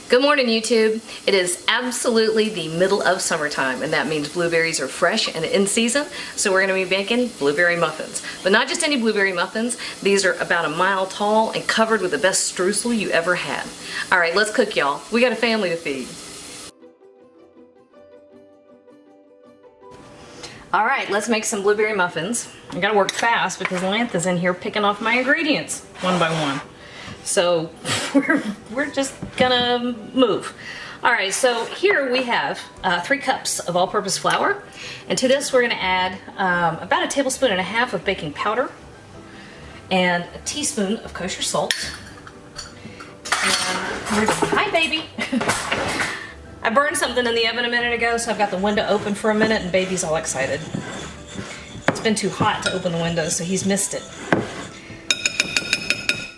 Good morning, YouTube. It is absolutely the middle of summertime, and that means blueberries are fresh and in season, so we're going to be making blueberry muffins. But not just any blueberry muffins. These are about a mile tall and covered with the best streusel you ever had. All right, let's cook, y'all. We got a family to feed. All right, let's make some blueberry muffins. I gotta work fast because Lance is in here picking off my ingredients one by one. So we're just gonna move. All right, so here we have 3 cups of all-purpose flour, and to this we're gonna add about 1.5 tablespoons of baking powder and a teaspoon of kosher salt. And hi, baby. I burned something in the oven a minute ago, so I've got the window open for a minute, and baby's all excited. It's been too hot to open the window, so he's missed it.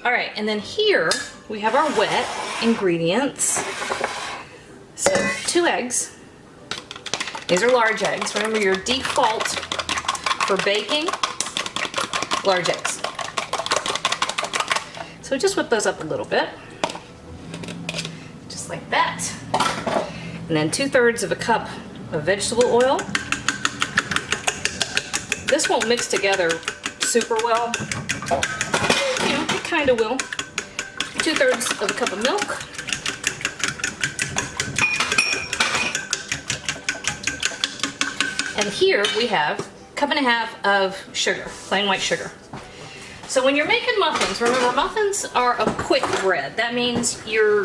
All right, and then here we have our wet ingredients. So 2 eggs. These are large eggs. Remember your default for baking, large eggs. So just whip those up a little bit, just like that. And then 2/3 of a cup of vegetable oil. This won't mix together super well. You know, it kind of will. 2/3 of a cup of milk. And here we have 1.5 cups of sugar, plain white sugar. So when you're making muffins, remember muffins are a quick bread. That means you're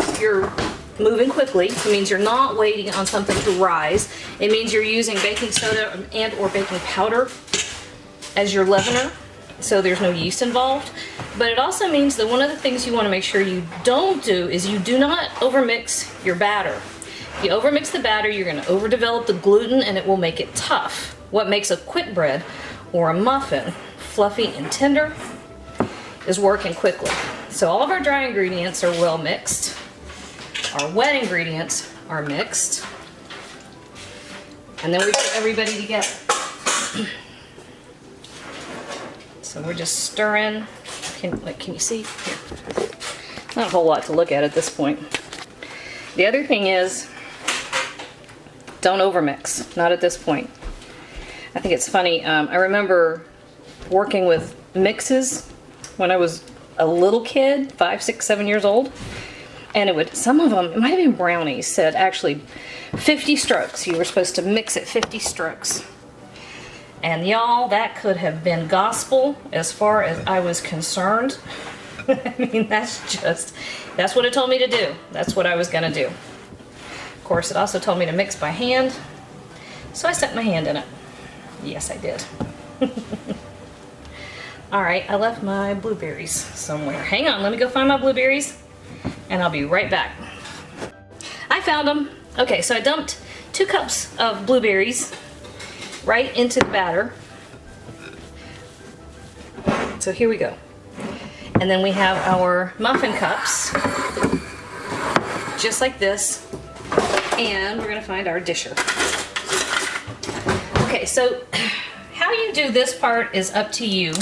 moving quickly. It means you're not waiting on something to rise. It means you're using baking soda and or baking powder as your leavener, so there's no yeast involved. But it also means that one of the things you want to make sure you don't do is you do not overmix your batter. If you overmix the batter, you're going to overdevelop the gluten and it will make it tough. What makes a quick bread or a muffin fluffy and tender is working quickly. So all of our dry ingredients are well mixed. Our wet ingredients are mixed. And then we put everybody together. So we're just stirring. Can you see? Here. Not a whole lot to look at this point. The other thing is, don't overmix. Not at this point. I think it's funny. I remember working with mixes when I was a little kid, 5, 6, 7 years old. And some of them, it might have been brownies, said actually 50 strokes. You were supposed to mix it 50 strokes. And y'all, that could have been gospel as far as I was concerned. I mean, that's what it told me to do. That's what I was gonna do. Of course, it also told me to mix by hand. So I stuck my hand in it. Yes, I did. All right, I left my blueberries somewhere. Hang on, let me go find my blueberries. And I'll be right back. I found them. Okay, so I dumped 2 cups of blueberries right into the batter. So here we go. And then we have our muffin cups, just like this. And we're gonna find our disher. Okay, so how you do this part is up to you.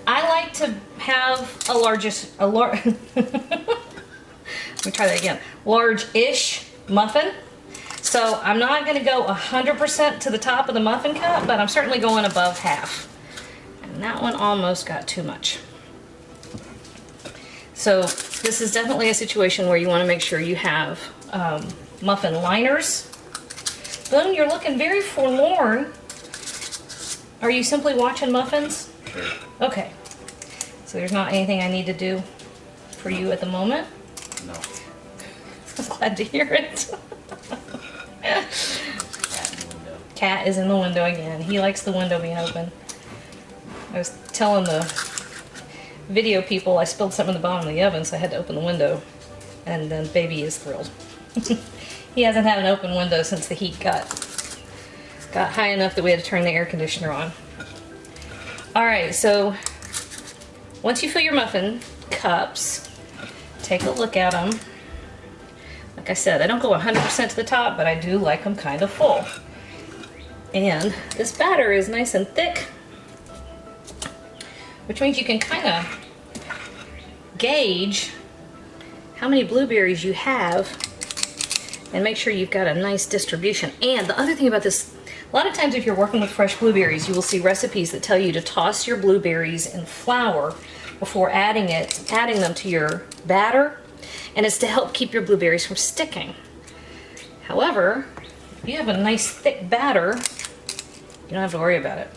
I like to have let me try that again. Large-ish muffin. So I'm not going to go 100% to the top of the muffin cup, but I'm certainly going above half. And that one almost got too much. So this is definitely a situation where you want to make sure you have muffin liners. Boone, you're looking very forlorn. Are you simply watching muffins? Sure. Okay. So there's not anything I need to do for you at the moment? No. I'm glad to hear it. Cat is in the window again. He likes the window being open. I was telling the video people I spilled something in the bottom of the oven, so I had to open the window. And then baby is thrilled. He hasn't had an open window since the heat got high enough that we had to turn the air conditioner on. Alright, so once you fill your muffin cups, take a look at them. Like I said, I don't go 100% to the top, but I do like them kind of full. And this batter is nice and thick, which means you can kind of gauge how many blueberries you have and make sure you've got a nice distribution. And the other thing about this, a lot of times if you're working with fresh blueberries, you will see recipes that tell you to toss your blueberries in flour before adding them to your batter, and it's to help keep your blueberries from sticking. However, if you have a nice thick batter, you don't have to worry about it.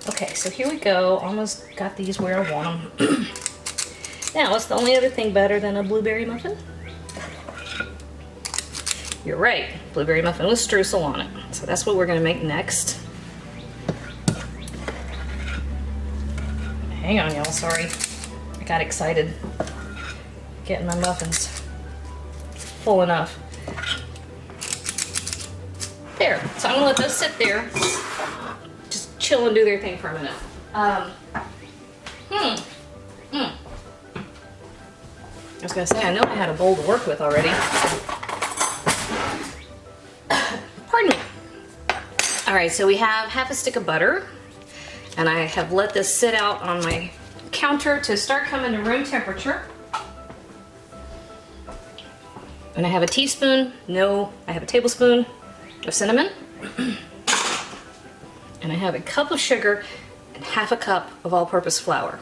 Okay, so here we go. Almost got these where I want them. Now, what's the only other thing better than a blueberry muffin? You're right, blueberry muffin with streusel on it. So that's what we're gonna make next. Hang on, y'all, sorry. I got excited getting my muffins full enough. There, so I'm gonna let those sit there. Just chill and do their thing for a minute. I was gonna say, I know I had a bowl to work with already. Pardon me. All right, so we have half a stick of butter, and I have let this sit out on my counter to start coming to room temperature. And I have a teaspoon, I have a tablespoon of cinnamon. And I have a cup of sugar and half a cup of all-purpose flour.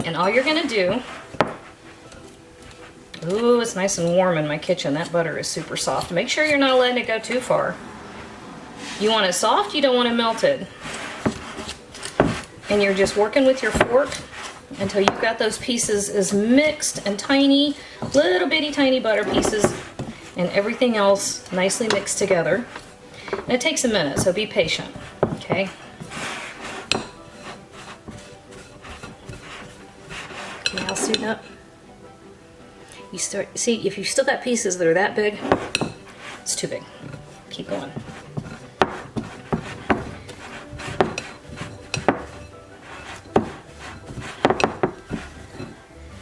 And all you're gonna do, ooh, it's nice and warm in my kitchen. That butter is super soft. Make sure you're not letting it go too far. You want it soft, you don't want it melted. And you're just working with your fork until you've got those pieces as mixed and tiny, little bitty tiny butter pieces, and everything else nicely mixed together. And it takes a minute, so be patient, okay? Okay, I'll see that. See, if you've still got pieces that are that big, it's too big. Keep going.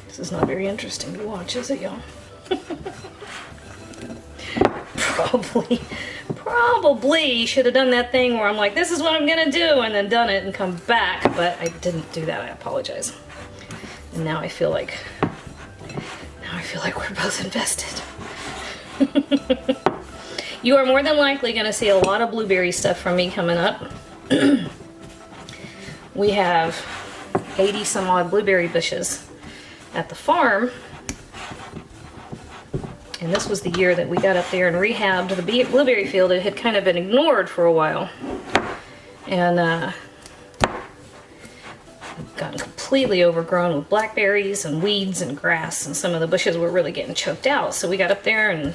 This is not very interesting to watch, is it, y'all? Probably should have done that thing where I'm like, this is what I'm gonna do, and then done it and come back, but I didn't do that. I apologize. And now I feel like we're both invested. You are more than likely gonna see a lot of blueberry stuff from me coming up. We have 80 some odd blueberry bushes at the farm. And this was the year that we got up there and rehabbed the blueberry field. It had kind of been ignored for a while. And gotten completely overgrown with blackberries and weeds and grass, and some of the bushes were really getting choked out. So we got up there and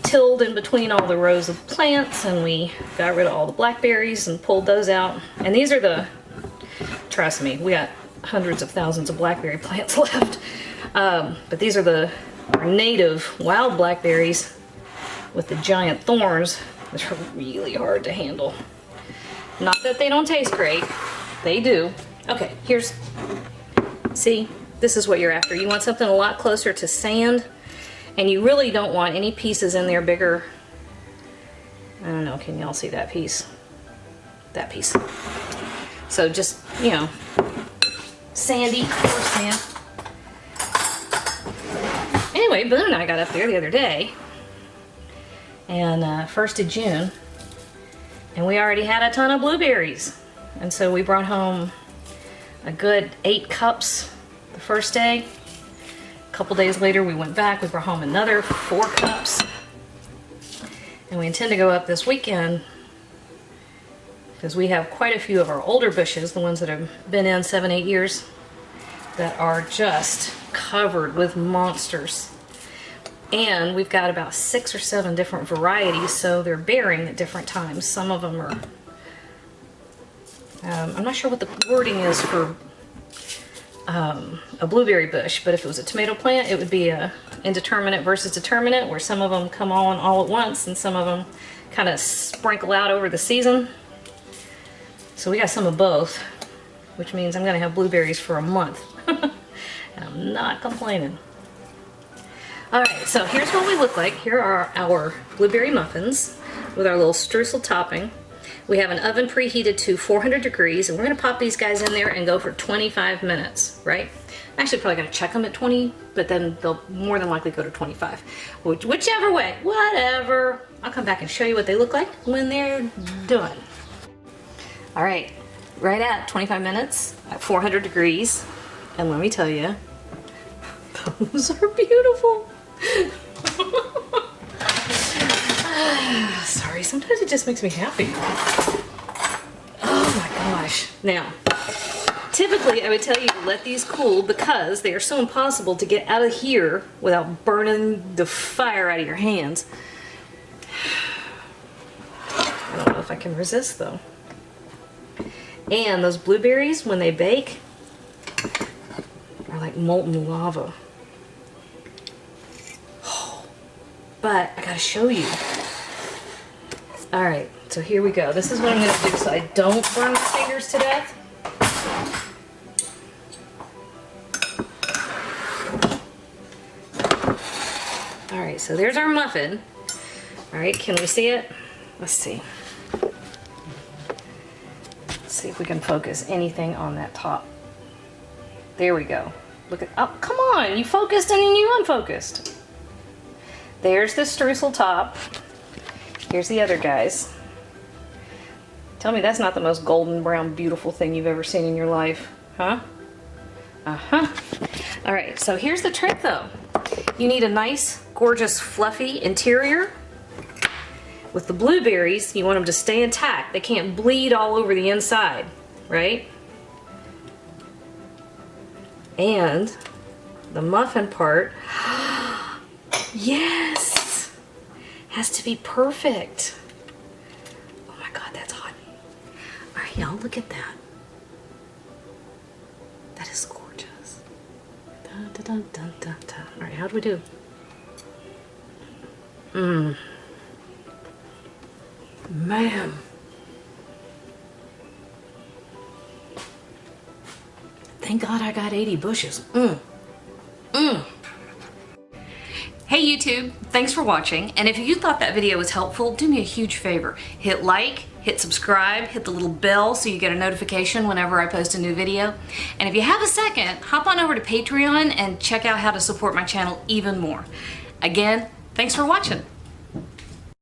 tilled in between all the rows of plants, and we got rid of all the blackberries and pulled those out. And these are trust me, we got hundreds of thousands of blackberry plants left. But these are our native wild blackberries with the giant thorns, which are really hard to handle. Not that they don't taste great, they do. Okay, see, this is what you're after. You want something a lot closer to sand, and you really don't want any pieces in there bigger. I don't know, can y'all see that piece? That piece. So just, you know, sandy, coarse sand. Anyway, Boone and I got up there the other day, and 1st of June, and we already had a ton of blueberries. And so we brought home a good 8 cups the first day. A couple days later we went back, we brought home another 4 cups. And we intend to go up this weekend because we have quite a few of our older bushes, the ones that have been in 7-8 years, that are just covered with monsters. And we've got about 6 or 7 different varieties, so they're bearing at different times. Some of them are, I'm not sure what the wording is for a blueberry bush, but if it was a tomato plant, it would be a indeterminate versus determinate, where some of them come on all at once and some of them kind of sprinkle out over the season. So we got some of both, which means I'm going to have blueberries for a month. And I'm not complaining. Alright, so here's what we look like. Here are our blueberry muffins with our little streusel topping. We have an oven preheated to 400 degrees, and we're gonna pop these guys in there and go for 25 minutes, right? Actually, probably gonna check them at 20, but then they'll more than likely go to 25. Whichever way, whatever. I'll come back and show you what they look like when they're done. All right, right at 25 minutes at 400 degrees. And let me tell you, those are beautiful. Sorry, sometimes it just makes me happy. Oh my gosh. Now, typically I would tell you to let these cool because they are so impossible to get out of here without burning the fire out of your hands. I don't know if I can resist though. And those blueberries, when they bake, are like molten lava. But I gotta show you. All right, so here we go. This is what I'm gonna do so I don't burn my fingers to death. All right, so there's our muffin. All right, can we see it? Let's see. Let's see if we can focus anything on that top. There we go. Look at, oh, come on, you focused and then you unfocused. There's the streusel top. Here's the other guys. Tell me that's not the most golden brown beautiful thing you've ever seen in your life, huh? Uh-huh. All right, so here's the trick though. You need a nice, gorgeous, fluffy interior. With the blueberries, you want them to stay intact. They can't bleed all over the inside, right? And the muffin part, yes! Has to be perfect. Oh my God, that's hot. All right, y'all, look at that. That is gorgeous. Dun, dun, dun, dun, dun, dun. All right, how do we do? Man. Thank God I got 80 bushes. Hey YouTube, thanks for watching, and if you thought that video was helpful, do me a huge favor. Hit like, hit subscribe, hit the little bell so you get a notification whenever I post a new video. And if you have a second, hop on over to Patreon and check out how to support my channel even more. Again, thanks for watching.